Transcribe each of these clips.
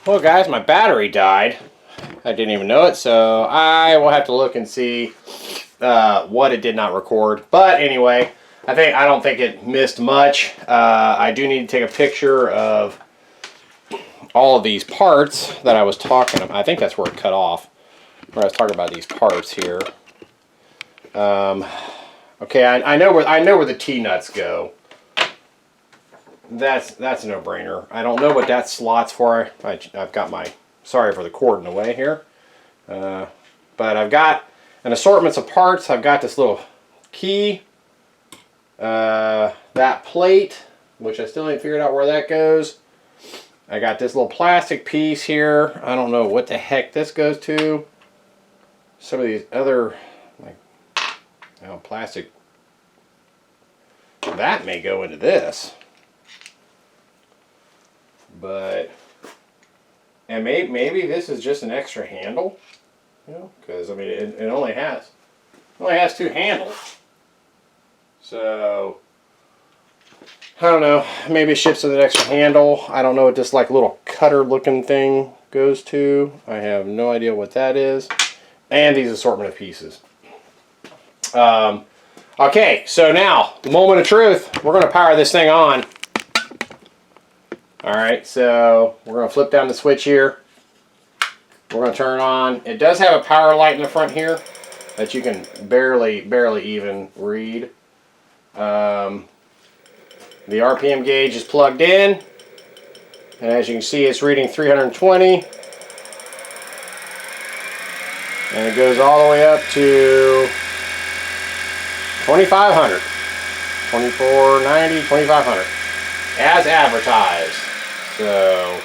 Well guys, my battery died. I didn't even know it, so I will have to look and see what it did not record. But anyway, I don't think it missed much. I do need to take a picture of all of these parts that I was talking about. I think that's where it cut off, where I was talking about these parts here. Okay, I know where the T-nuts go. That's a no-brainer. I don't know what that slot's for. I've got my, sorry for the cord in the way here. But I've got an assortment of parts. I've got this little key, that plate, which I still ain't figured out where that goes. I got this little plastic piece here. I don't know what the heck this goes to. Some of these other, like, plastic. That may go into this. But, and maybe this is just an extra handle, you know, because I mean it only has two handles. So I don't know. Maybe it ships with an extra handle. I don't know what this like little cutter looking thing goes to. I have no idea what that is. And these assortment of pieces. Okay, so now the moment of truth. We're going to power this thing on. Alright, so we're going to flip down the switch here. We're going to turn it on. It does have a power light in the front here that you can barely even read. The RPM gauge is plugged in. And as you can see, it's reading 320. And it goes all the way up to 2,500. 2,490, 2,500. As advertised. So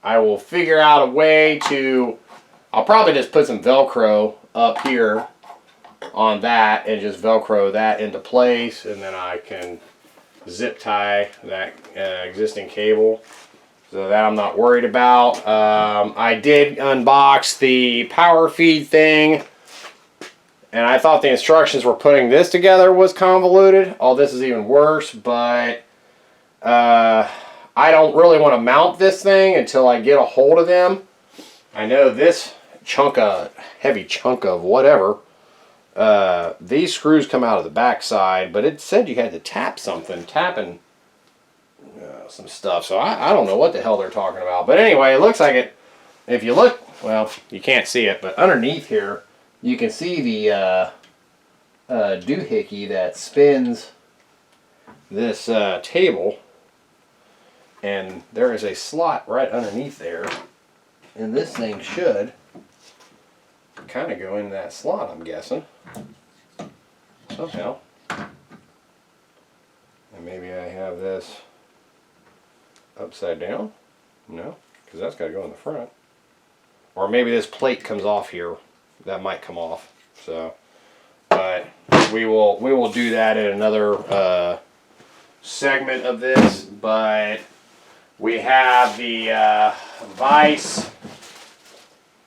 I will figure out a way to, I'll probably just put some Velcro up here on that and just Velcro that into place, and then I can zip tie that existing cable, so that I'm not worried about. I did unbox the power feed thing, and I thought the instructions for putting this together was convoluted. All this is even worse, but I don't really want to mount this thing until I get a hold of them. I know this heavy chunk of whatever, these screws come out of the back side, but it said you had to tapping some stuff, so I don't know what the hell they're talking about. But anyway, it looks like it. If you look, well, you can't see it, but underneath here you can see the doohickey that spins this table, and there is a slot right underneath there, and this thing should kind of go in that slot, I'm guessing, somehow. And maybe I have this upside down? No, because that's got to go in the front. Or maybe this plate comes off here. That might come off. So, but we will do that in another segment of this. But we have the vise,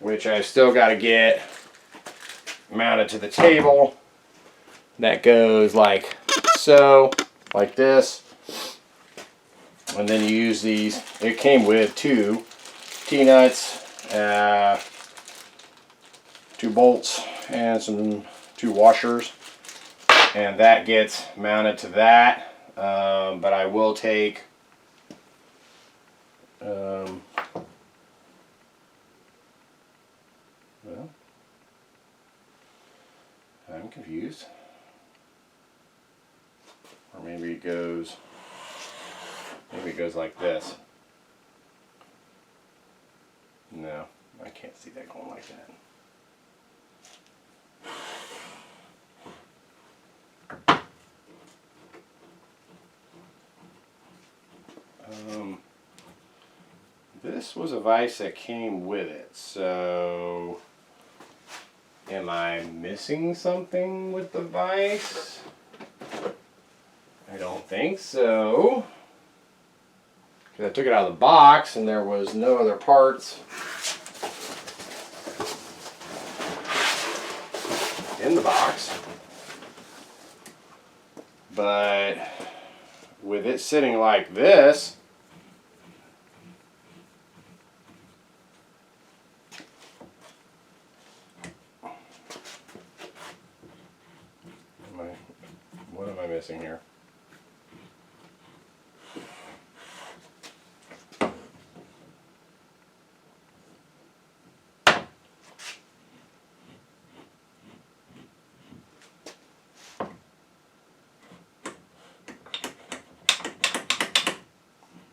which I still got to get mounted to the table. That goes like so, like this. And then you use these. It came with two T-nuts, 2 bolts, and two washers. And that gets mounted to that. But I will take well, I'm confused. Or maybe it goes like this. No, I can't see that going like that. This was a vise that came with it, so am I missing something with the vise? I don't think so. I took it out of the box and there was no other parts in the box. But with it sitting like this, missing here.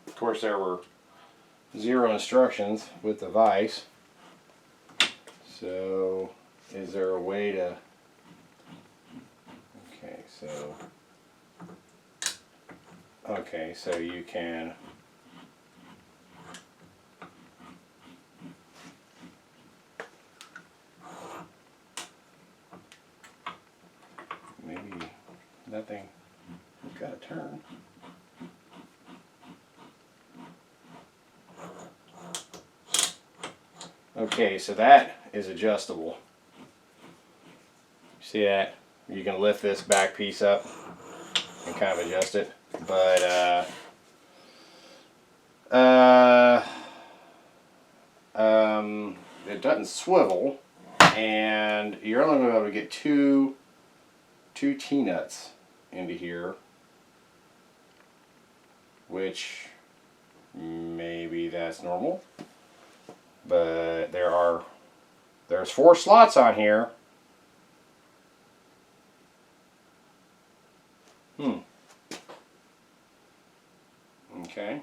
Of course, there were 0 instructions with the vise. So, is there a way to... Okay, so you can... Maybe that thing has got to turn. Okay, so that is adjustable. See that? You can lift this back piece up and kind of adjust it, but it doesn't swivel, and you're only going to be able to get two T-nuts into here, which maybe that's normal, but there's 4 slots on here. Okay.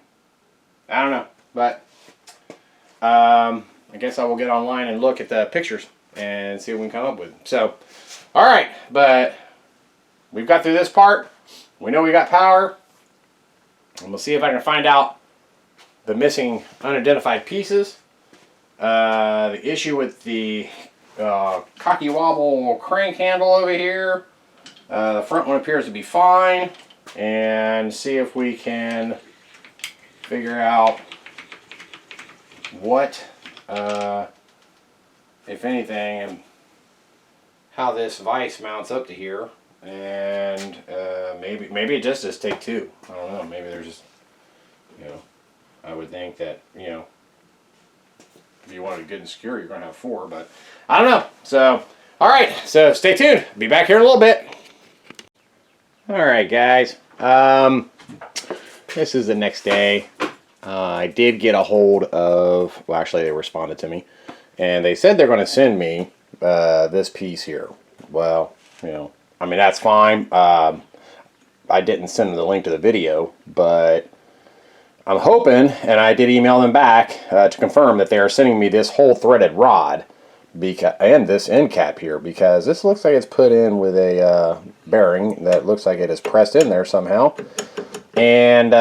I don't know, but I guess I will get online and look at the pictures and see what we can come up with. So, all right, but we've got through this part. We know we got power, and we'll see if I can find out the missing unidentified pieces. The issue with the cocky wobble crank handle over here. The front one appears to be fine, and see if we can figure out what, if anything, and how this vise mounts up to here, and maybe it just is take 2. I don't know. Maybe there's just, I would think that, if you want it good and secure, you're going to have 4, but I don't know. So, all right. So stay tuned. Be back here in a little bit. All right, guys. This is the next day. I did get a hold of, well, actually they responded to me, and they said they're going to send me this piece here. Well, I mean, that's fine. I didn't send them the link to the video, but I'm hoping, and I did email them back to confirm that they are sending me this whole threaded rod and this end cap here, because this looks like it's put in with a bearing that looks like it is pressed in there somehow. And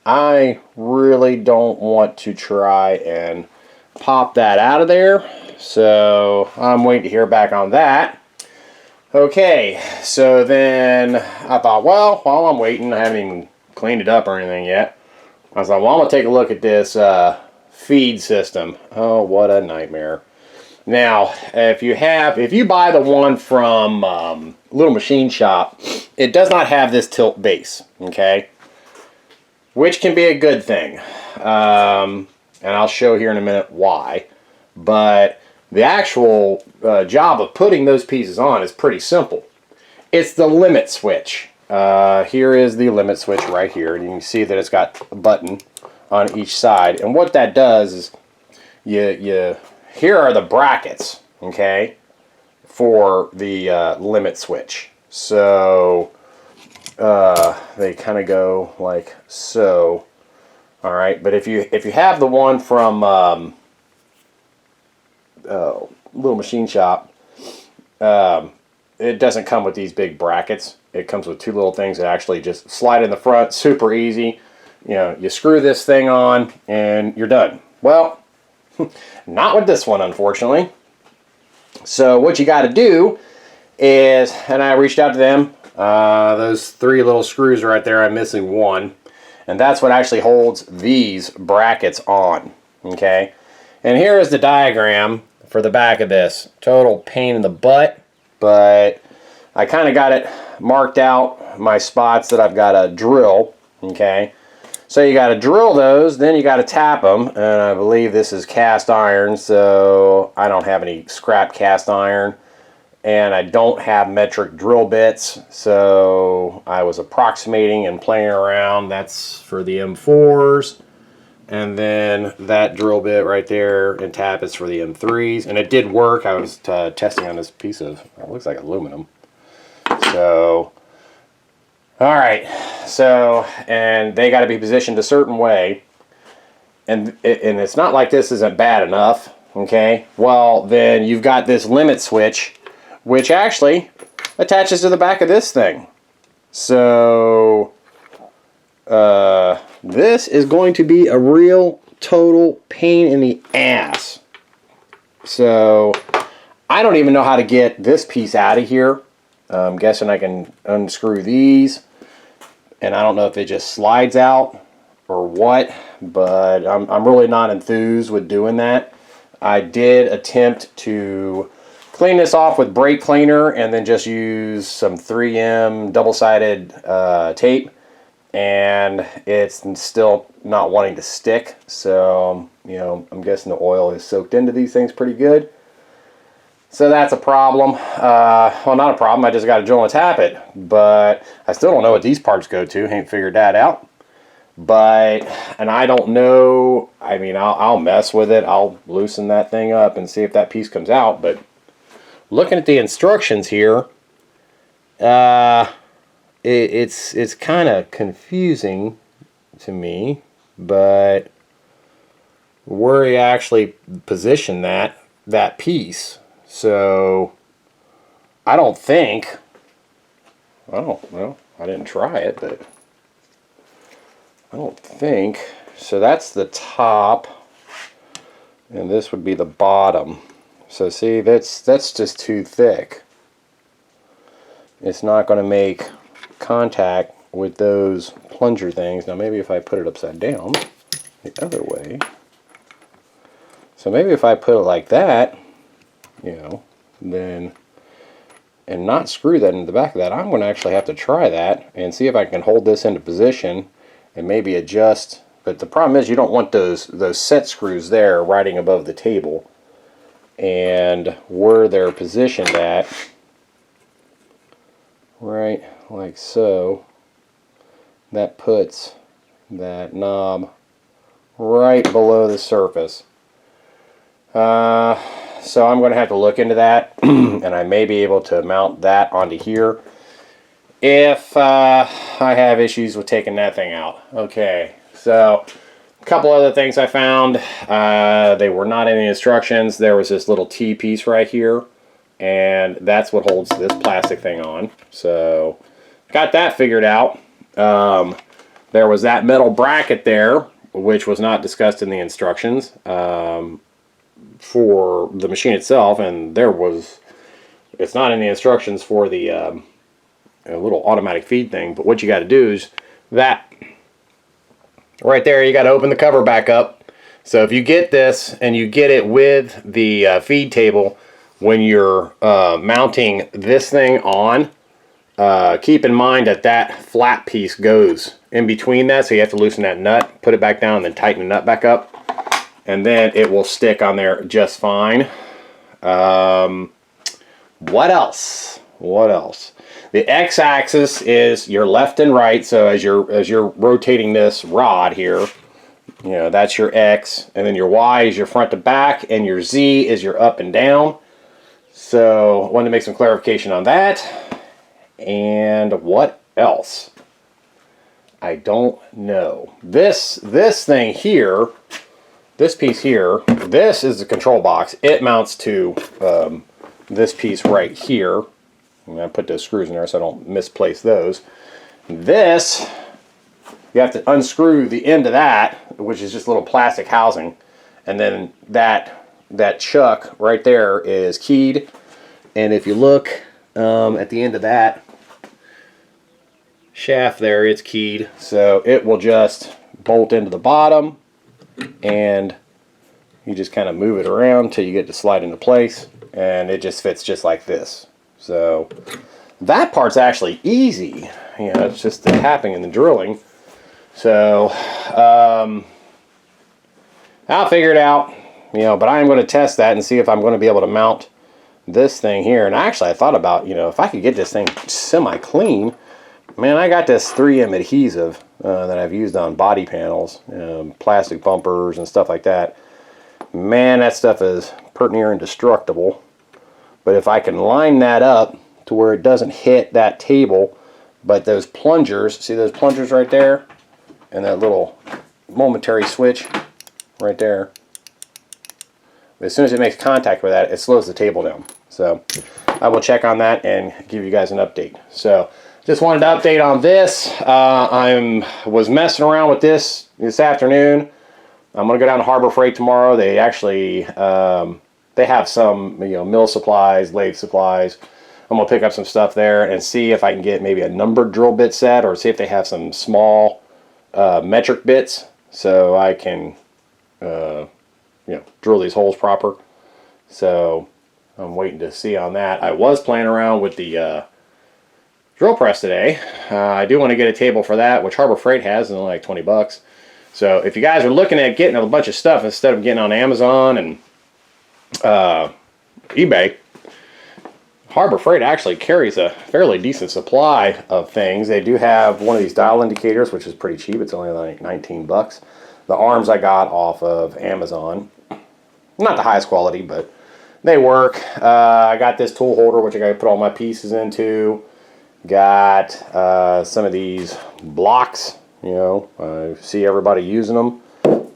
I really don't want to try and pop that out of there, so I'm waiting to hear back on that. Okay, so then I thought, well, while I'm waiting, I haven't even cleaned it up or anything yet. I was like, well, I'm going to take a look at this feed system. Oh, what a nightmare. Now, if you buy the one from Little Machine Shop, it does not have this tilt base, okay? Which can be a good thing. And I'll show here in a minute why. But the actual job of putting those pieces on is pretty simple. It's the limit switch. Here is the limit switch right here. And you can see that it's got a button on each side. And what that does is here are the brackets, okay, for the limit switch. So they kind of go like so. All right, but if you have the one from Little Machine Shop, it doesn't come with these big brackets. It comes with 2 little things that actually just slide in the front, super easy. You screw this thing on and you're done. Well, not with this one, unfortunately. So what you got to do is, and I reached out to them, those 3 little screws right there, I'm missing one, and that's what actually holds these brackets on, okay? And here is the diagram for the back of this. Total pain in the butt, but I kind of got it marked out, my spots that I've got to drill, okay? So you got to drill those, then you got to tap them, and I believe this is cast iron, so I don't have any scrap cast iron. and I don't have metric drill bits, so I was approximating and playing around. That's for the M4s, and then that drill bit right there and tap is for the M3s, and it did work. I was testing on this piece of, it looks like aluminum. So, all right, so, and they got to be positioned a certain way, and it's not like this isn't bad enough, okay? Well, then you've got this limit switch, which actually attaches to the back of this thing. So this is going to be a real total pain in the ass. So I don't even know how to get this piece out of here. I'm guessing I can unscrew these, and I don't know if it just slides out or what, but I'm really not enthused with doing that. I did attempt to clean this off with brake cleaner and then just use some 3M double-sided tape, and it's still not wanting to stick. So, you know, I'm guessing the oil is soaked into these things pretty good. So that's a problem. Well, not a problem. I just got to drill and tap it, but I still don't know what these parts go to. Ain't figured that out. But, and I don't know, I mean, I'll mess with it. I'll loosen that thing up and see if that piece comes out. But looking at the instructions here, it's kind of confusing to me, but where you actually position that piece. So I don't think, well, I didn't try it, but I don't think. So that's the top, and this would be the bottom. So see, that's just too thick. It's not going to make contact with those plunger things. Now maybe if I put it upside down the other way. So maybe if I put it like that, you know, then, and not screw that into the back of that, I'm going to actually have to try that and see if I can hold this into position and maybe adjust. But the problem is you don't want those set screws there riding above the table, and where they're positioned at, right like so, that puts that knob right below the surface. So I'm going to have to look into that, and I may be able to mount that onto here if I have issues with taking that thing out. Okay, so a couple other things I found. They were not in the instructions. There was this little T piece right here, and that's what holds this plastic thing on. So got that figured out. There was that metal bracket there, which was not discussed in the instructions for the machine itself, and it's not in the instructions for the a little automatic feed thing. But what you got to do is that right there, you got to open the cover back up. So if you get this and you get it with the feed table, when you're mounting this thing on, keep in mind that flat piece goes in between that, so you have to loosen that nut, put it back down, and then tighten the nut back up, and then it will stick on there just fine. What else? The x-axis is your left and right. So as you're rotating this rod here, you know, that's your x, and then your y is your front to back, and your z is your up and down. So I wanted to make some clarification on that. And what else? I don't know. This thing here, this piece here, this is the control box. It mounts to this piece right here. I'm going to put those screws in there so I don't misplace those. This, you have to unscrew the end of that, which is just a little plastic housing, and then that chuck right there is keyed. And if you look at the end of that shaft there, it's keyed, so it will just bolt into the bottom, and you just kind of move it around till you get to slide into place, and it just fits just like this. So that part's actually easy. You know, it's just the tapping and the drilling. So I'll figure it out, you know, but I'm going to test that and see if I'm going to be able to mount this thing here, and actually I thought about, you know, if I could get this thing semi-clean, man, I got this 3M adhesive that I've used on body panels, plastic bumpers and stuff like that. Man, that stuff is pretty near indestructible. But if I can line that up to where it doesn't hit that table, but those plungers, see those plungers right there? And that little momentary switch right there. As soon as it makes contact with that, it slows the table down. So I will check on that and give you guys an update. So just wanted to update on this. I was messing around with this afternoon. I'm gonna go down to Harbor Freight tomorrow. They actually they have some, you know, mill supplies, lathe supplies. I'm gonna pick up some stuff there and see if I can get maybe a numbered drill bit set, or see if they have some small metric bits, so I can you know, drill these holes proper. So I'm waiting to see on that. I was playing around with the drill press today. I do want to get a table for that, which Harbor Freight has, and only like 20 bucks. So if you guys are looking at getting a bunch of stuff instead of getting on Amazon and eBay, Harbor Freight actually carries a fairly decent supply of things. They do have one of these dial indicators, which is pretty cheap. It's only like 19 bucks. The arms I got off of Amazon. Not the highest quality, but they work. I got this tool holder, which I got to put all my pieces into. Got some of these blocks, you know, I see everybody using them,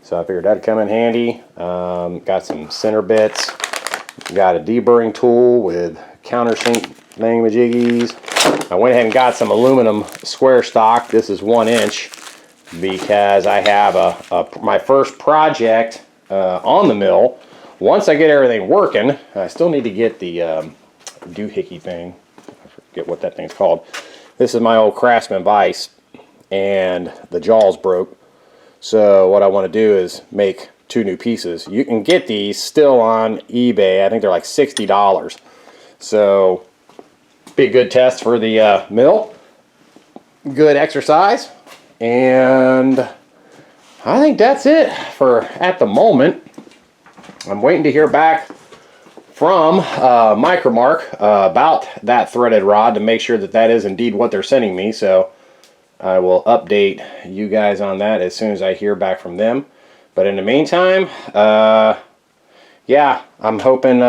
so I figured that'd come in handy. Got some center bits. Got a deburring tool with countersink thingamajiggies. I went ahead and got some aluminum square stock. This is 1 inch because I have my first project on the mill. Once I get everything working, I still need to get the doohickey thing. I forget what that thing's called. This is my old Craftsman vise, and the jaws broke. So what I want to do is make 2 new pieces. You can get these still on eBay. I think they're like $60. So be a good test for the mill. Good exercise. And I think that's it for at the moment. I'm waiting to hear back from Micromark about that threaded rod to make sure that that is indeed what they're sending me. So I will update you guys on that as soon as I hear back from them. But in the meantime, yeah, I'm hoping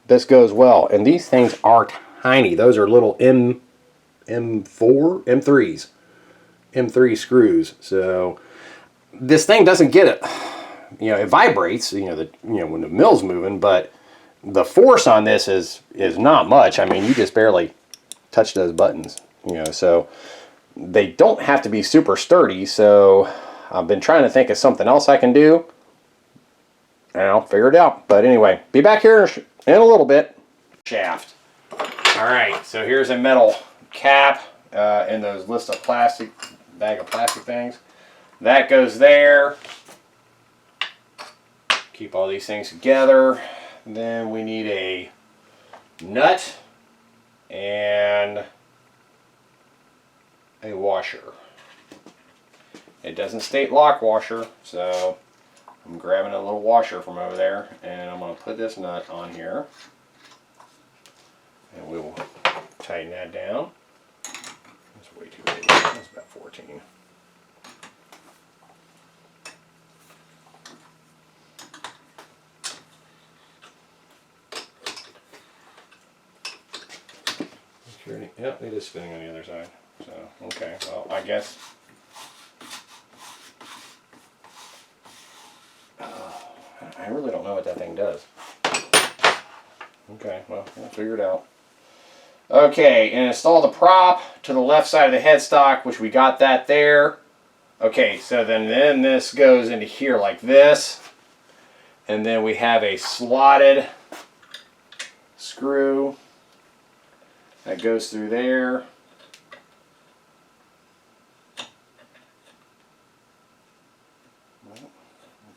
this goes well. And these things are tiny. Those are little M3s screws. So this thing doesn't get it. You know, it vibrates, you know, when the mill's moving, but the force on this is not much. I mean, you just barely touch those buttons, you know, so they don't have to be super sturdy. So I've been trying to think of something else I can do, and I'll figure it out. But anyway, be back here in a little bit. Shaft. All right, so here's a metal cap in those bag of plastic things. That goes there. Keep all these things together. Then we need a nut and a washer. It doesn't state lock washer, so I'm grabbing a little washer from over there, and I'm going to put this nut on here, and we will tighten that down. That's way too big. That's about 14. Yep, it is spinning on the other side. So, okay, well, I guess. I really don't know what that thing does. Okay, well, we'll figure it out. Okay, and install the prop to the left side of the headstock, which we got that there. Okay, so then this goes into here like this. And then we have a slotted screw that goes through there.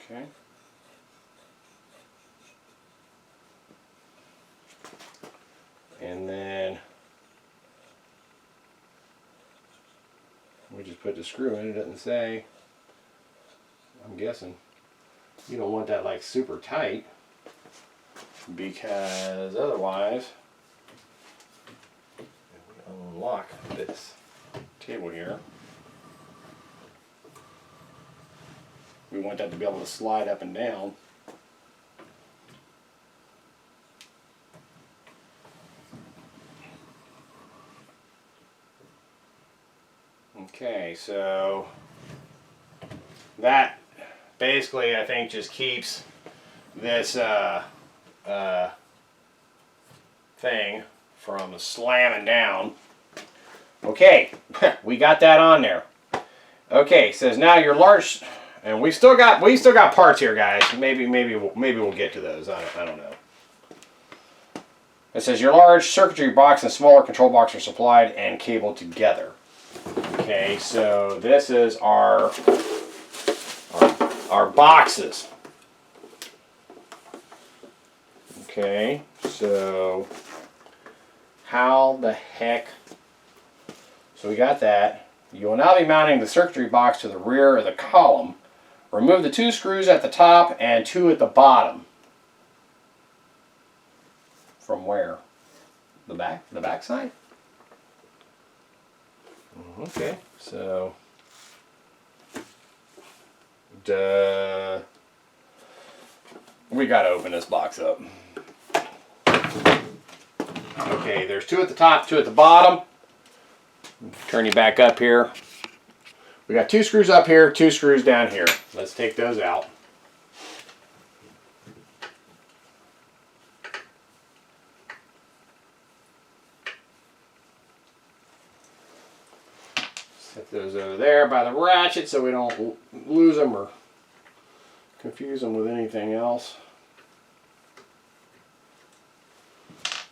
Okay. And then we just put the screw in. It doesn't say. I'm guessing you don't want that like super tight. because otherwise, if we unlock this table here, we want that to be able to slide up and down. Okay, so that basically, I think, just keeps this thing from slamming down. Okay, we got that on there. Okay, says now your large, and we still got parts here, guys. Maybe we'll get to those. I don't know. It says your large circuitry box and smaller control box are supplied and cabled together. Okay, so this is our boxes. Okay, so how the heck? So we got that. You will now be mounting the circuitry box to the rear of the column. Remove the 2 screws at the top and 2 at the bottom. From where? The back? The back side? Okay, so we gotta open this box up. Okay, there's 2 at the top, 2 at the bottom. Turn you back up here. We got 2 screws up here, 2 screws down here. Let's take those out. Set those over there by the ratchet so we don't lose them or confuse them with anything else.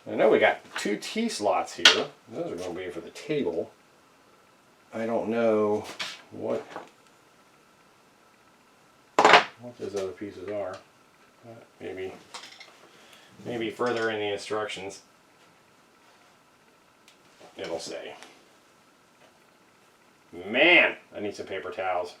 I know we got 2 T-slots here. Those are going to be for the table. I don't know what those other pieces are. Maybe further in the instructions it'll say. Man, I need some paper towels.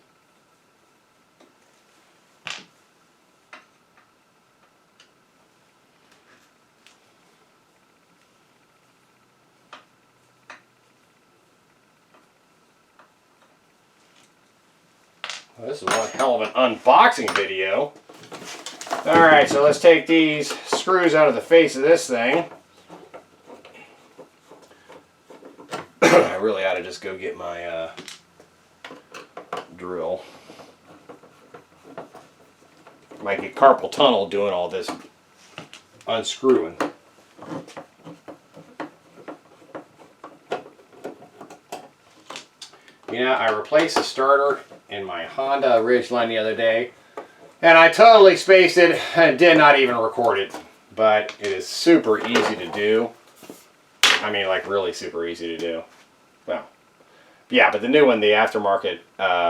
Well, this is one hell of an unboxing video. Alright, so let's take these screws out of the face of this thing. I really ought to just go get my drill. Might get carpal tunnel doing all this unscrewing. You know, I replaced the starter in my Honda Ridgeline the other day, and I totally spaced it and did not even record it. But it is super easy to do. I mean, like really super easy to do. Well, yeah, but the new one, the aftermarket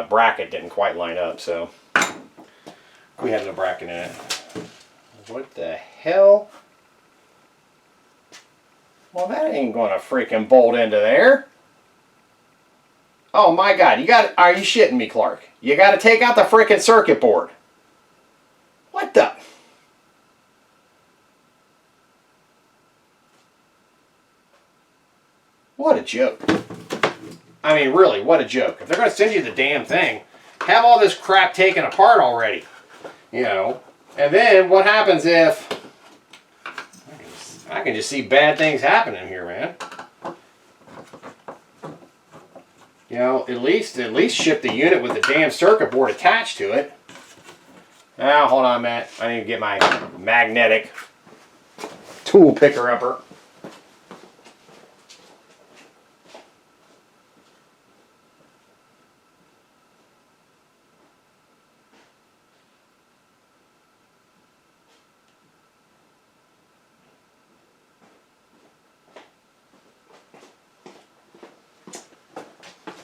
bracket didn't quite line up, so we had no bracket in it. What the hell? Well, that ain't gonna freaking bolt into there. Oh my God, are you shitting me, Clark? You gotta take out the freaking circuit board. What the? What a joke. I mean, really, what a joke. If they're gonna send you the damn thing, have all this crap taken apart already. You know, and then what happens if I can just see bad things happening here, man. You know, at least ship the unit with the damn circuit board attached to it. Now, hold on, Matt. I need to get my magnetic tool picker upper.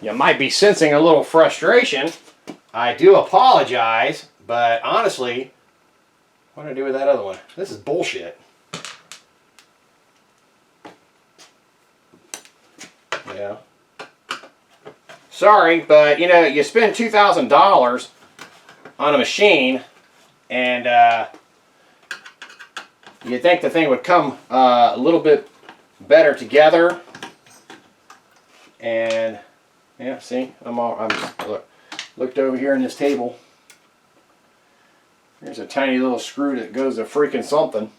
You might be sensing a little frustration. I do apologize, but honestly, what do I do with that other one? This is bullshit. Yeah. Sorry, but you know, you spend $2,000 on a machine, and you'd think the thing would come a little bit better together. And yeah, see, looked over here in this table. There's a tiny little screw that goes to freaking something.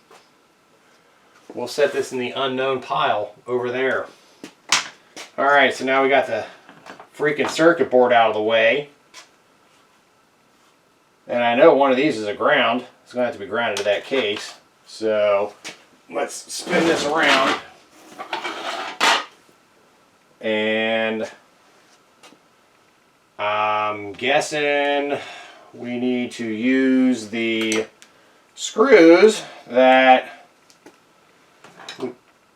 We'll set this in the unknown pile over there. Alright, so now we got the freaking circuit board out of the way. And I know one of these is a ground. It's going to have to be grounded to that case. So let's spin this around. And I'm guessing we need to use the screws that...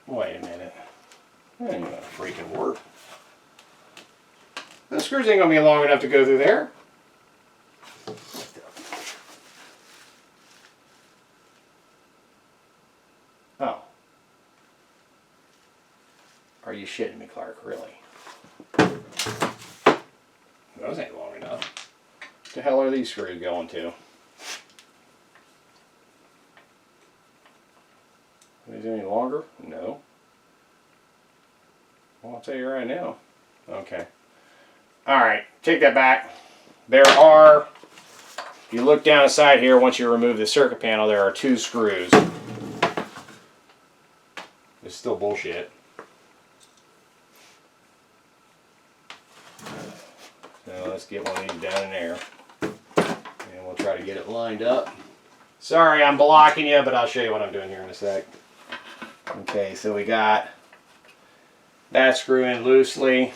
Wait a minute. That ain't gonna freaking work. The screws ain't gonna be long enough to go through there. Oh. Are you shitting me, Clark? Really? Those ain't long enough. What the hell are these screws going to? Are these any longer? No. Well, I'll tell you right now. Okay. Alright, take that back. There are, if you look down the side here, once you remove the circuit panel, there are 2 screws. It's still bullshit. So let's get one of these down in there. And we'll try to get it lined up. Sorry, I'm blocking you, but I'll show you what I'm doing here in a sec. Okay, so we got that screw in loosely.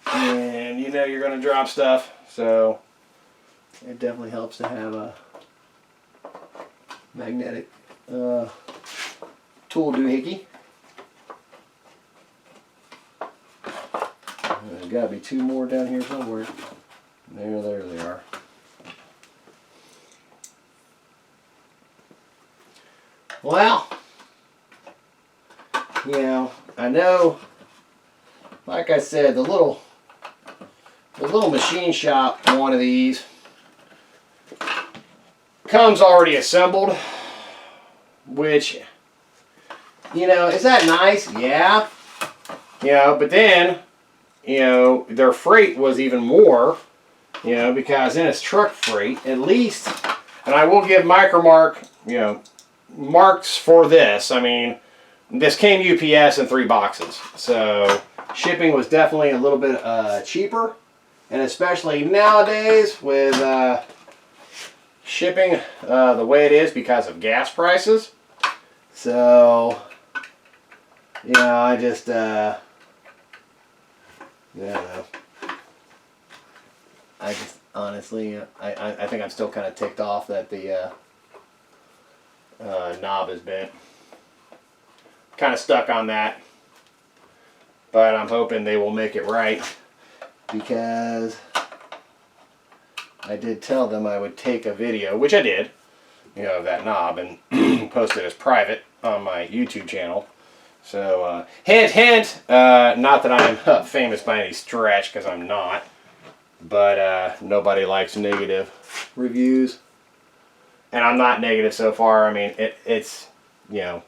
And you know you're going to drop stuff, so it definitely helps to have a magnetic tool doohickey. There's got to be 2 more down here somewhere. There they are. Well, you know, I know, like I said, the little machine shop one of these comes already assembled, which, you know, is that nice? Yeah. You know, but then, you know, their freight was even more, you know, because then it's truck freight, at least, and I will give Micromark, you know, marks for this. I mean, this came UPS in 3 boxes, so shipping was definitely a little bit cheaper, and especially nowadays with shipping the way it is because of gas prices. So, you know, I just I don't know. I just honestly, I think I'm still kind of ticked off that the knob is bent. Kind of stuck on that, but I'm hoping they will make it right, because I did tell them I would take a video, which I did, you know, of that knob and post it as private on my YouTube channel. So hint hint, not that I'm famous by any stretch, because I'm not, but nobody likes negative reviews. And I'm not negative so far. I mean, it's, you know,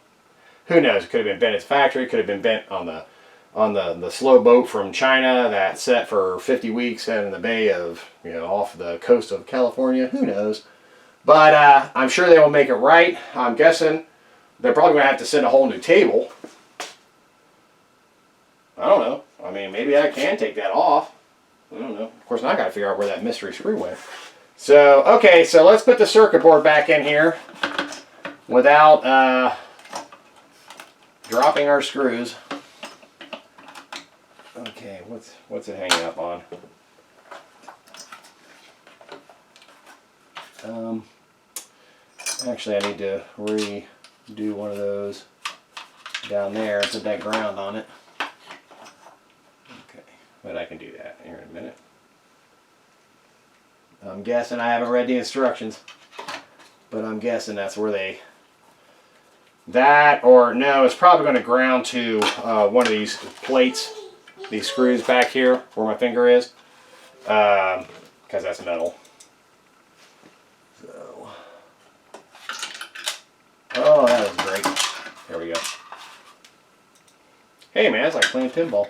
who knows? It could have been bent at the factory. It could have been bent on the slow boat from China that set for 50 weeks out in the bay of, you know, off the coast of California. Who knows? But I'm sure they will make it right. I'm guessing they're probably going to have to send a whole new table. I don't know. I mean, maybe I can take that off. I don't know. Of course, now I got to figure out where that mystery screw went. So, okay, so let's put the circuit board back in here without dropping our screws. Okay, what's it hanging up on? Actually, I need to redo one of those down there and put that ground on it. Okay, but I can do that here in a minute. I'm guessing, I haven't read the instructions, but I'm guessing that's where that, or no, it's probably going to ground to one of these plates, these screws back here where my finger is, because that's metal. Oh, that was great. There we go. Hey man, it's like playing pinball.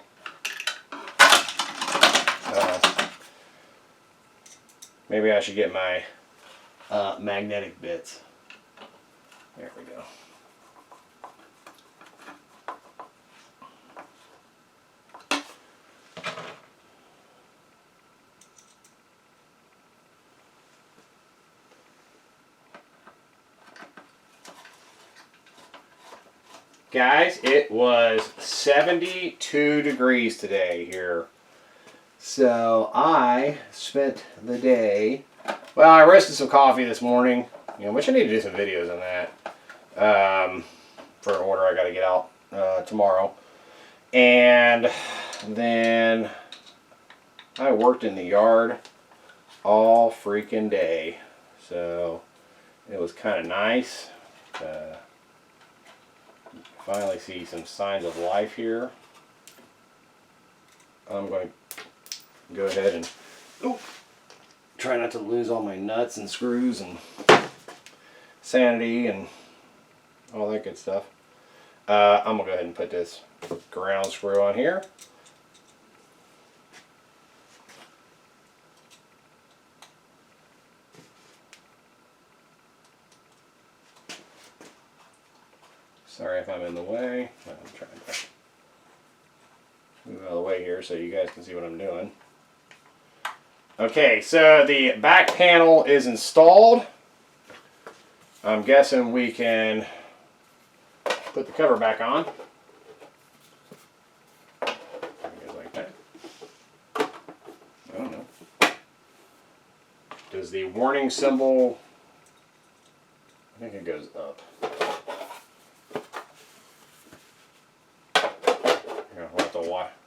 Maybe I should get my magnetic bits. There we go. Guys, it was 72 degrees today here. So I spent the day, well, I roasted some coffee this morning, which I need to do some videos on that for an order I got to get out tomorrow. And then I worked in the yard all freaking day. So it was kind of nice. Finally see some signs of life here. I'm going to go ahead and try not to lose all my nuts and screws and sanity and all that good stuff. I'm going to go ahead and put this ground screw on here. Sorry if I'm in the way. I'm trying to move out of the way here so you guys can see what I'm doing. Okay, so the back panel is installed. I'm guessing we can put the cover back on. Like that. I don't know. Does the warning symbol... I think it goes up.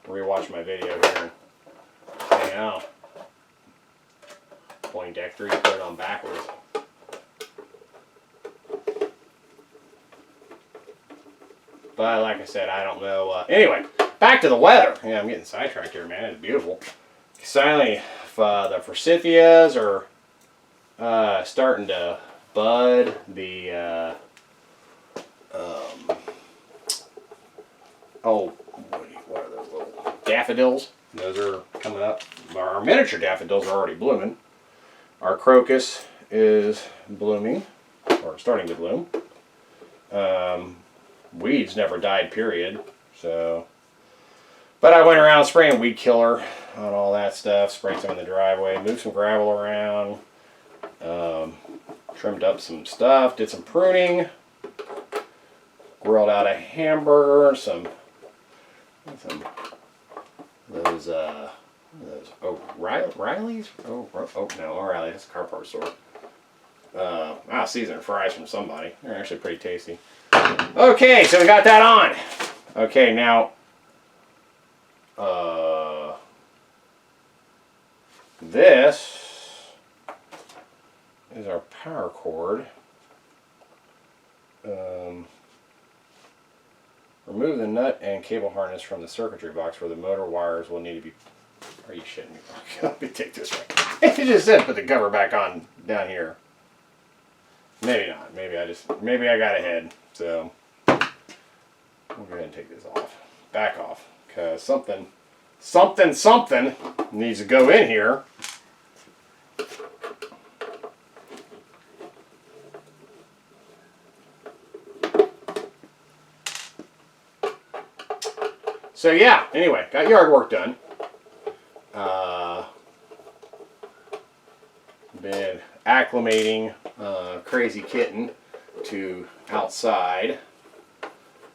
Rewatch my video here and hang out. Poindexter, you put it on backwards. But like I said, I don't know. Anyway, back to the weather. Yeah, I'm getting sidetracked here, man. It's beautiful. Finally, the forsythias are starting to bud. The what are those little daffodils? Those are coming up. Our miniature daffodils are already blooming. Our crocus is blooming, or starting to bloom. Weeds never died, period. So, but I went around spraying weed killer on all that stuff. Sprayed some in the driveway, moved some gravel around, trimmed up some stuff, did some pruning, grilled out a hamburger, some those Riley's? Oh no, O'Reilly, that's a car part store. Seasoned fries from somebody. They're actually pretty tasty. Okay, so we got that on. Okay, now this is our power cord. Remove the nut and cable harness from the circuitry box where the motor wires will need to be... Are you shitting me? Let me take this right. It just said put the cover back on down here. Maybe not. Maybe I got ahead. So we'll go ahead and take this off. Back off. Because something needs to go in here. So yeah, anyway, got yard work done. Been acclimating crazy kitten to outside.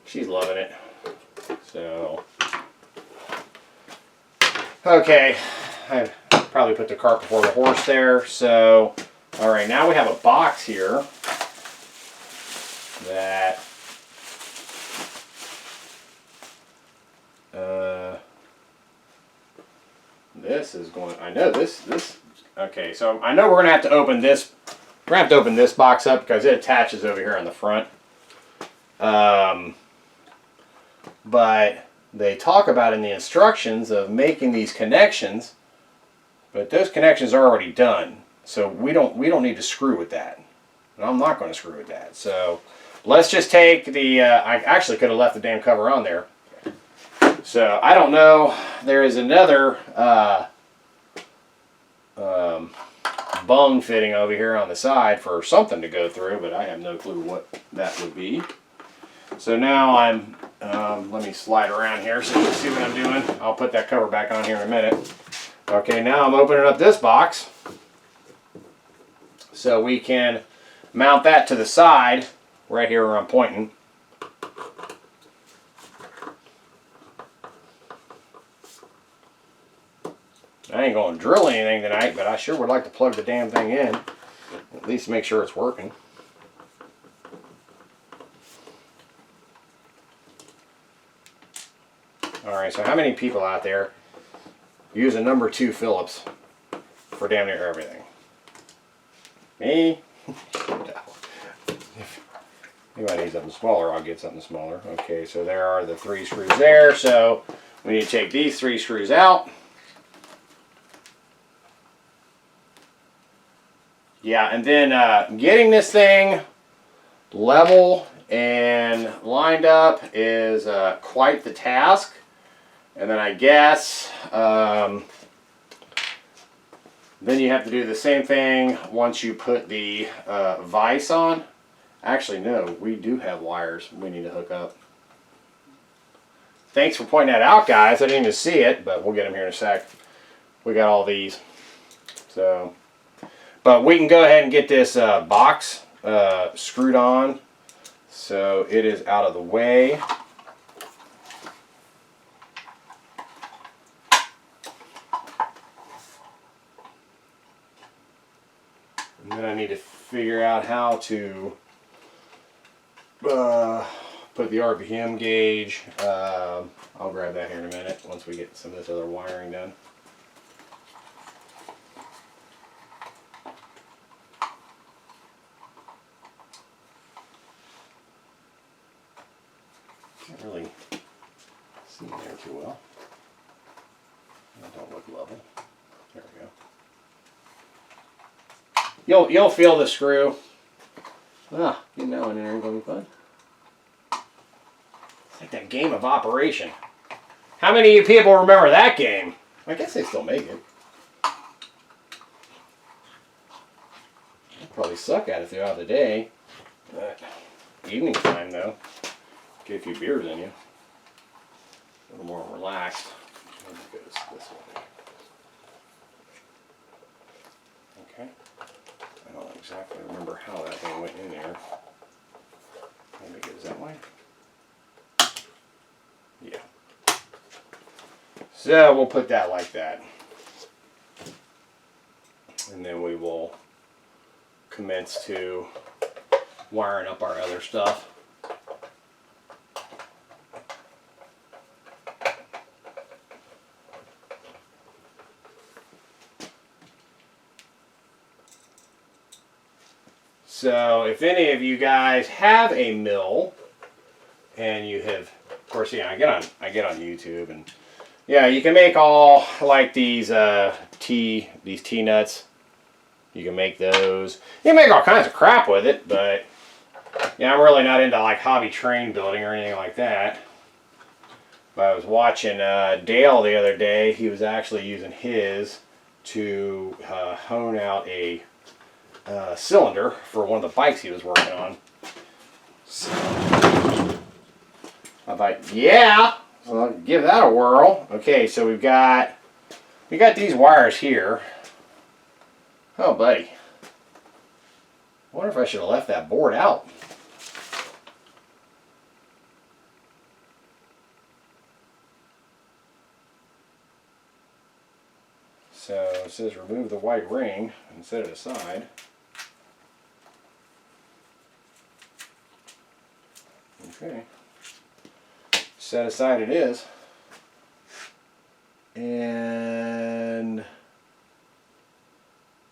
She's loving it. So, okay, I probably put the cart before the horse there. So, all right, now we have a box here that this is going, I know this, okay, so I know we're going to have to open this, box up because it attaches over here on the front. But they talk about in the instructions of making these connections, but those connections are already done. So we don't need to screw with that. And I'm not going to screw with that. So let's just take the, I actually could have left the damn cover on there. So, I don't know, there is another bung fitting over here on the side for something to go through, but I have no clue what that would be. So now I'm, let me slide around here so you can see what I'm doing. I'll put that cover back on here in a minute. Okay, now I'm opening up this box so we can mount that to the side right here where I'm pointing. I ain't going to drill anything tonight, but I sure would like to plug the damn thing in. At least make sure it's working. Alright, so how many people out there use a number 2 Phillips for damn near everything? Me? If anybody needs something smaller, I'll get something smaller. Okay, so there are the 3 screws there. So we need to take these 3 screws out. Yeah, and then getting this thing level and lined up is quite the task. And then I guess then you have to do the same thing once you put the vise on. Actually, no, we do have wires we need to hook up. Thanks for pointing that out, guys. I didn't even see it, but we'll get them here in a sec. We got all these. So, but we can go ahead and get this box screwed on so it is out of the way. And then I need to figure out how to put the RPM gauge. I'll grab that here in a minute once we get some of this other wiring done. Can't really see in there too well. That don't look level. There we go. You'll feel the screw. Ah, getting that one in there is gonna be fun. It's like that game of Operation. How many of you people remember that game? I guess they still make it. I'll probably suck at it throughout the day. But evening time though, get a few beers in you. A little more relaxed. It goes this way. Okay. I don't exactly remember how that thing went in there. Maybe it goes that way. Yeah. So we'll put that like that. And then we will commence to wiring up our other stuff. So if any of you guys have a mill and you have, of course, yeah, I get on YouTube and yeah, you can make all like these T nuts. You can make those. You can make all kinds of crap with it, but yeah, I'm really not into like hobby train building or anything like that. But I was watching Dale the other day. He was actually using his to hone out a cylinder for one of the bikes he was working on. So I thought, yeah, so I'll give that a whirl. Okay, so we got these wires here. Oh, buddy. I wonder if I should have left that board out. So it says remove the white ring and set it aside. Okay. Set aside it is. And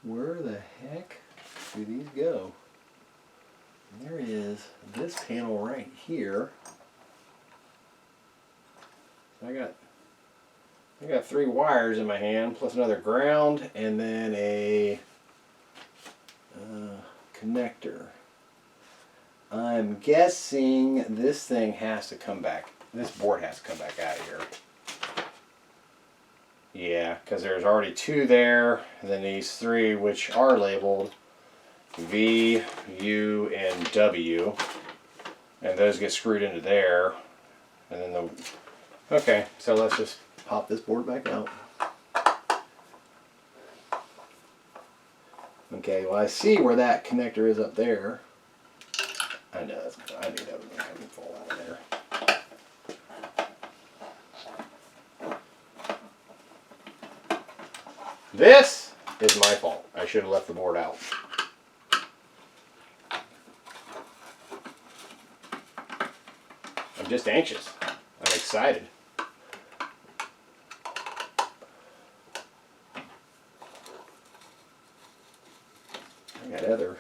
where the heck do these go? There is this panel right here. I got 3 wires in my hand, plus another ground, and then a connector. I'm guessing this thing has to come back. This board has to come back out of here. Yeah, because there's already 2 there, and then these 3 which are labeled V, U, and W. And those get screwed into there. And then the... Okay, so let's just pop this board back out. Okay, well I see where that connector is up there. I know, I knew that was going to fall out of there. This is my fault. I should have left the board out. I'm just anxious. I'm excited. I got other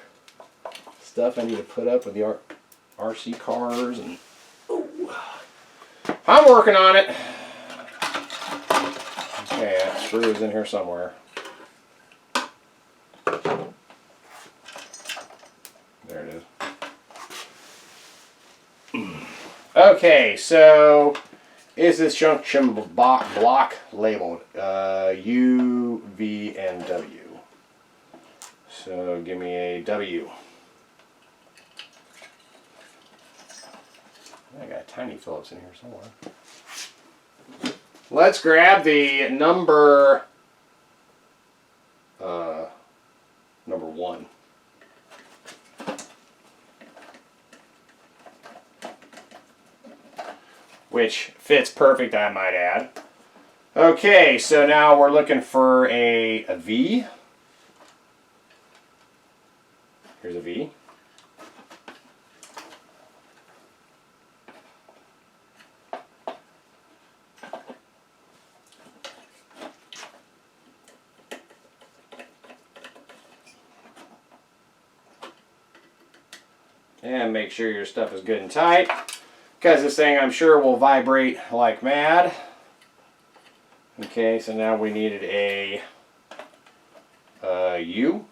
stuff I need to put up with the RC cars and... Ooh. I'm working on it. Okay, that screw is in here somewhere. There it is. Okay, so is this junction block labeled U, V, and W? So give me a W. I got a tiny Phillips in here somewhere. Let's grab the number 1. Which fits perfect, I might add. Okay, so now we're looking for a V. Here's a V. And make sure your stuff is good and tight, because this thing I'm sure will vibrate like mad. Okay, so now we needed a U.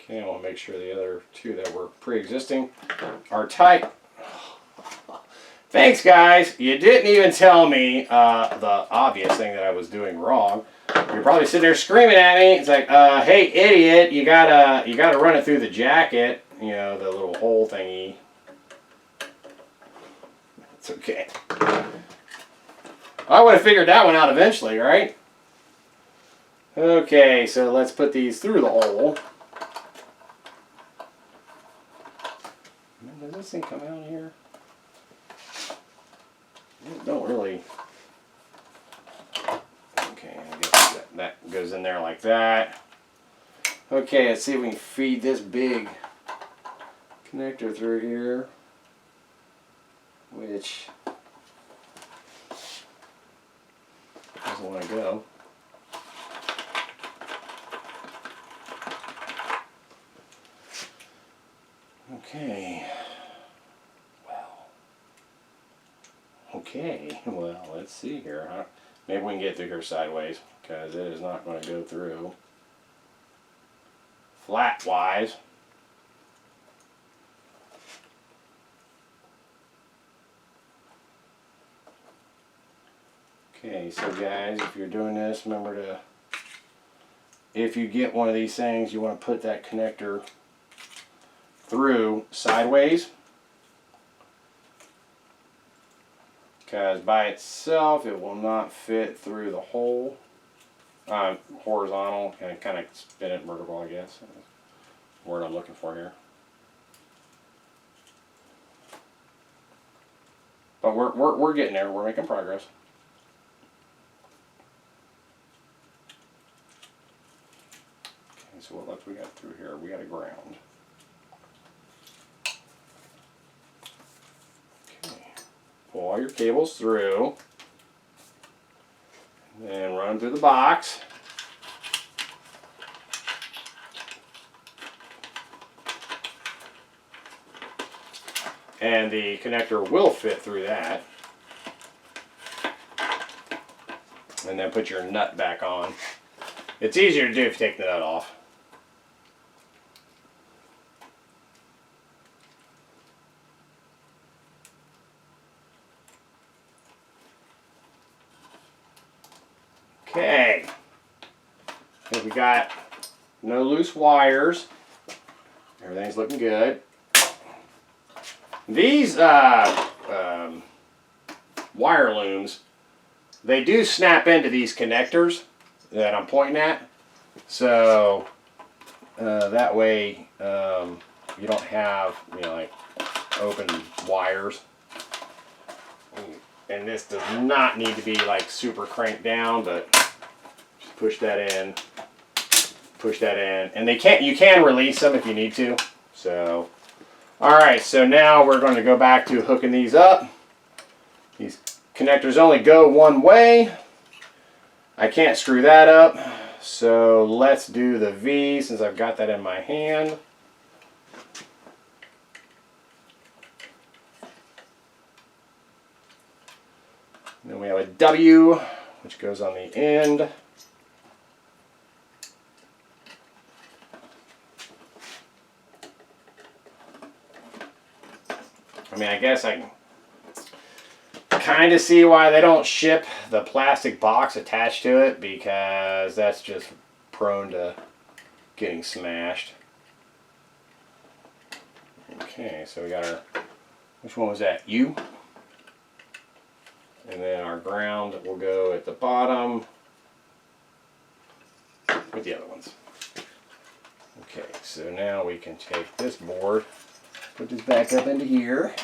Okay, I want to make sure the other 2 that were pre-existing are tight. Thanks, guys. You didn't even tell me the obvious thing that I was doing wrong. You're probably sitting there screaming at me. It's like, hey, idiot, you gotta run it through the jacket. You know, the little hole thingy. It's okay. I would have figured that one out eventually, right? Okay, so let's put these through the hole. Does this thing come out here? Don't really. Okay, I guess that goes in there like that. Okay, let's see if we can feed this big connector through here, which doesn't want to go. Okay. Okay, well, let's see here. Maybe we can get through here sideways, because it is not going to go through flat-wise. Okay, so guys, if you're doing this, remember to, if you get one of these things, you want to put that connector through sideways. Because by itself it will not fit through the hole. Horizontal, and kind of spin it vertical, I guess. That's the word I'm looking for here. But we're getting there. We're making progress. Okay, so what left we got through here? We got a ground. Pull all your cables through, and then run them through the box. And the connector will fit through that. and then put your nut back on. It's easier to do if you take the nut off. Okay, here we got no loose wires. Everything's looking good. These wire looms, they do snap into these connectors that I'm pointing at. So that way you don't have, you know, like open wires. And this does not need to be like super cranked down, but just push that in, and you can release them if you need to. So, all right, so now we're going to go back to hooking these up. These connectors only go one way. I can't screw that up, so let's do the V since I've got that in my hand. Then we have a W, which goes on the end. I mean, I guess I can kind of see why they don't ship the plastic box attached to it, because that's just prone to getting smashed. Okay, so we got our, which one was that? U? And then our ground will go at the bottom with the other ones. Okay, so now we can take this board, put this back up into here.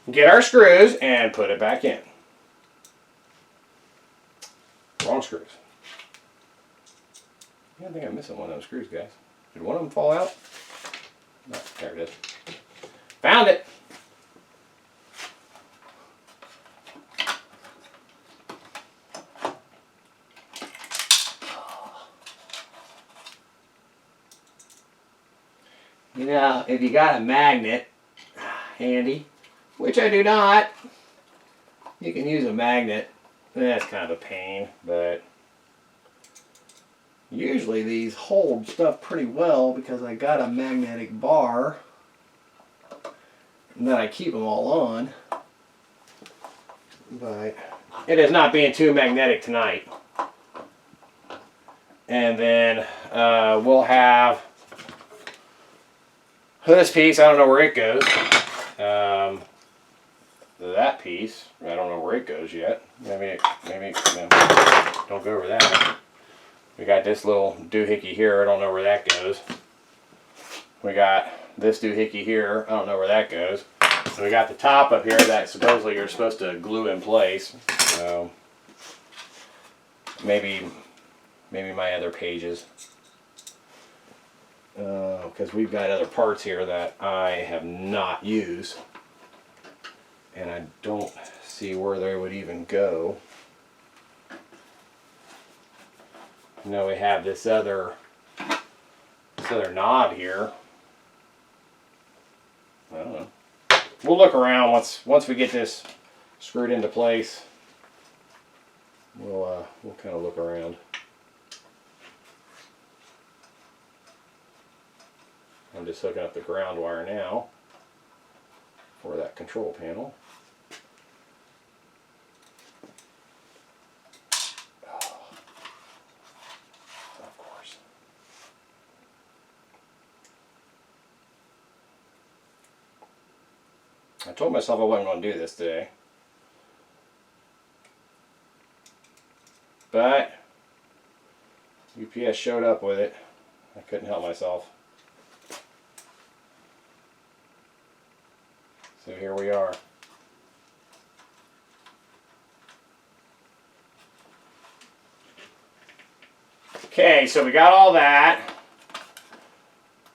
Get our screws and put it back in. Wrong screws. I think I'm missing one of those screws, guys. Did one of them fall out? No, there it is. Found it! You know, if you got a magnet handy, which I do not, you can use a magnet. That's kind of a pain, but usually these hold stuff pretty well because I got a magnetic bar and then I keep them all on. But it is not being too magnetic tonight. And then we'll have this piece, I don't know where it goes. That piece, I don't know where it goes yet. Maybe no, don't go over that. We got this little doohickey here, I don't know where that goes. We got this doohickey here, I don't know where that goes. And we got the top up here that supposedly you're supposed to glue in place. So maybe my other pages. Because we've got other parts here that I have not used. And I don't see where they would even go. Now we have this other knob here. I don't know. We'll look around once we get this screwed into place. We'll kind of look around. I'm just hooking up the ground wire now for that control panel. I told myself I wasn't going to do this today, but UPS showed up with it. I couldn't help myself. So here we are. Okay, so we got all that.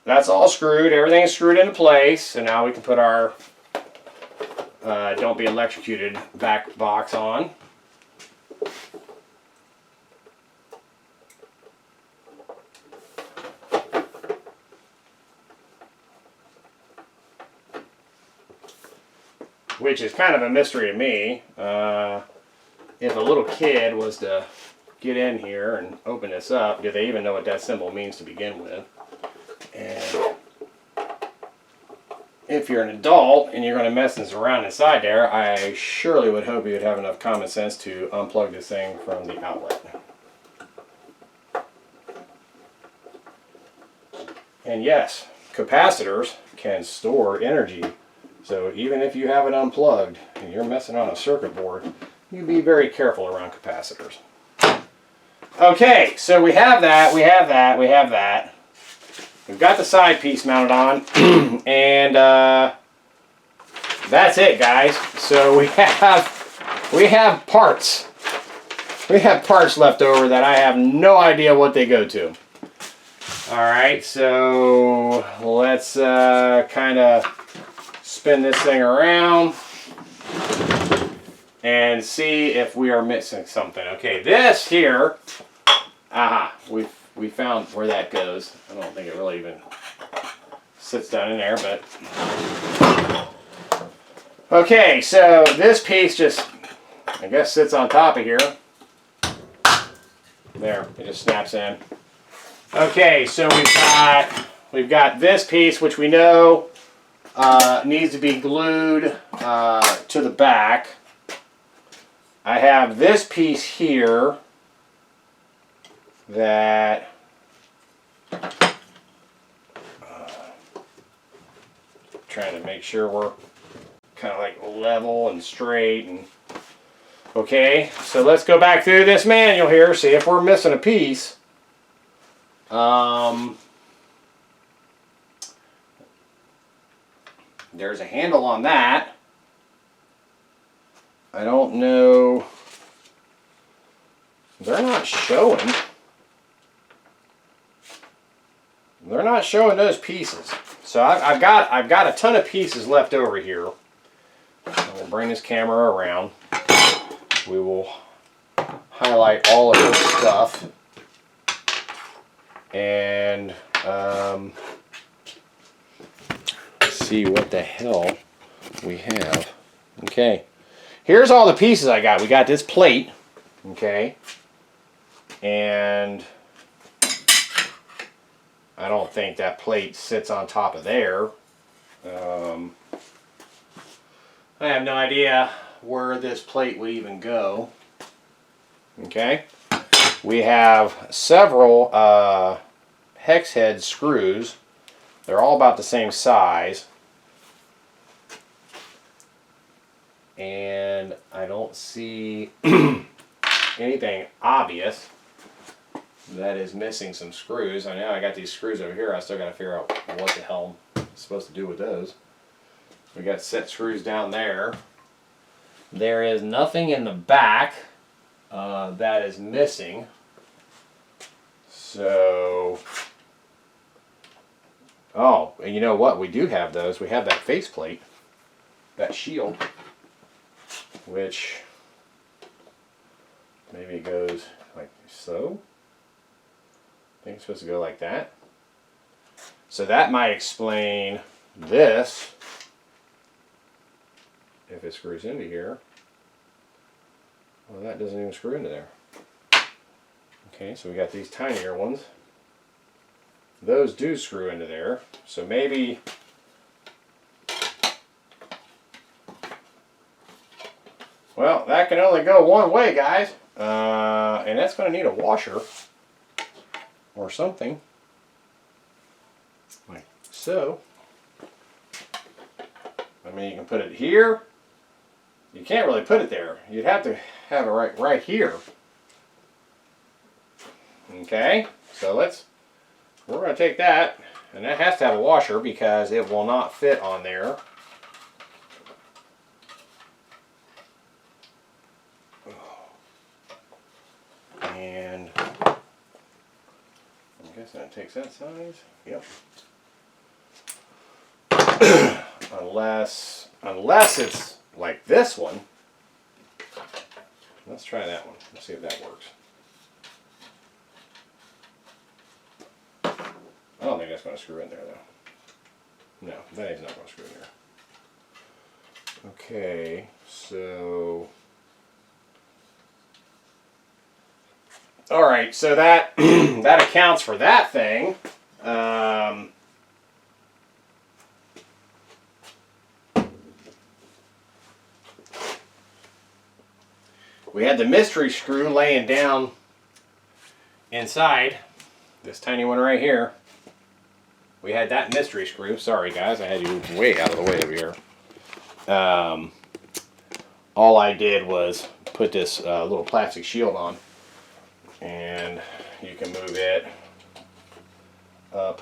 That's all screwed. Everything's screwed into place. So now we can put our don't be electrocuted back box on. which is kind of a mystery to me. If a little kid was to get in here and open this up, do they even know what that symbol means to begin with? And if you're an adult and you're going to mess this around inside there, I surely would hope you would have enough common sense to unplug this thing from the outlet. And yes, capacitors can store energy. So even if you have it unplugged and you're messing on a circuit board, you be very careful around capacitors. Okay, so we have that, we have that, we have that. We've got the side piece mounted on, and that's it, guys. So we have parts. We have parts left over that I have no idea what they go to. All right, so let's kind of spin this thing around and see if we are missing something. Okay, this here, we found where that goes. I don't think it really even sits down in there, but okay, so this piece just, I guess, sits on top of here. There, it just snaps in. Okay, so we've got this piece, which we know needs to be glued to the back. I have this piece here that trying to make sure we're kind of like level and straight. And okay, so let's go back through this manual here, see if we're missing a piece. There's a handle on that. I don't know. They're not showing. They're not showing those pieces. So I've got a ton of pieces left over here. We'll bring this camera around. We will highlight all of this stuff. And see what the hell we have. Okay. Here's all the pieces I got. We got this plate. Okay. And I don't think that plate sits on top of there. I have no idea where this plate would even go. Okay. We have several hex head screws. They're all about the same size. And I don't see anything obvious that is missing some screws. I know I got these screws over here. I still got to figure out what the hell I'm supposed to do with those. We got set screws down there. There is nothing in the back that is missing. So, oh, and you know what? We do have those. We have that faceplate, that shield, which maybe goes like so. I think it's supposed to go like that. So that might explain this, if it screws into here. Well, that doesn't even screw into there. Okay, so we got these tinier ones. Those do screw into there. So maybe well, that can only go one way, guys. And that's going to need a washer or something. Like so. I mean, you can put it here. You can't really put it there. You'd have to have it right here. Okay, so we're going to take that, and that has to have a washer because it will not fit on there. And I'm guessing it takes that size. Yep. unless it's like this one. Let's try that one. Let's see if that works. I don't think that's going to screw in there, though. No, that is not going to screw in Okay, so all right, so that that accounts for that thing. We had the mystery screw laying down inside, this tiny one right here. We had that mystery screw. Sorry guys, I had you way out of the way over here. All I did was put this little plastic shield on, and you can move it up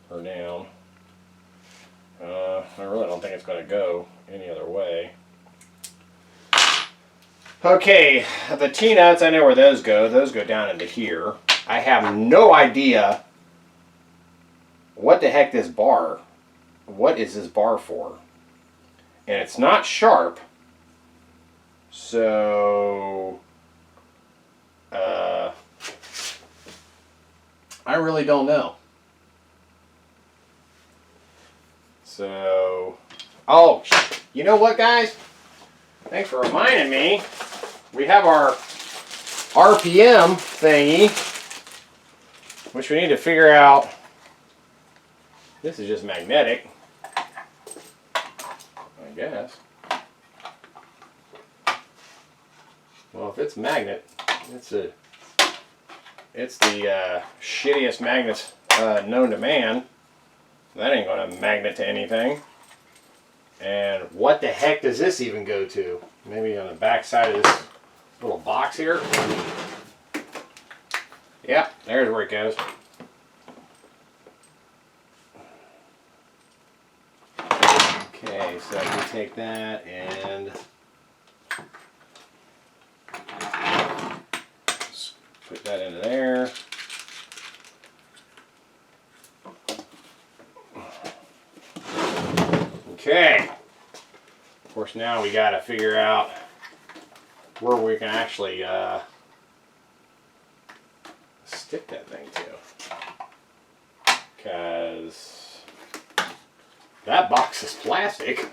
or down. I really don't think it's going to go any other way. Okay, the T-nuts, I know where those go. Those go down into here. I have no idea what the heck this bar, what is this bar for? And it's not sharp, so I really don't know. So, oh, you know what guys? Thanks for reminding me. We have our RPM thingy, which we need to figure out. This is just magnetic, I guess. Well, if it's magnet, it's the shittiest magnet known to man. That ain't gonna magnet to anything. And what the heck does this even go to? Maybe on the back side of this little box here. Yeah, there's where it goes. Okay, so I can take that and put that into there. Okay. Of course, now we got to figure out where we can actually stick that thing to. Because that box is plastic.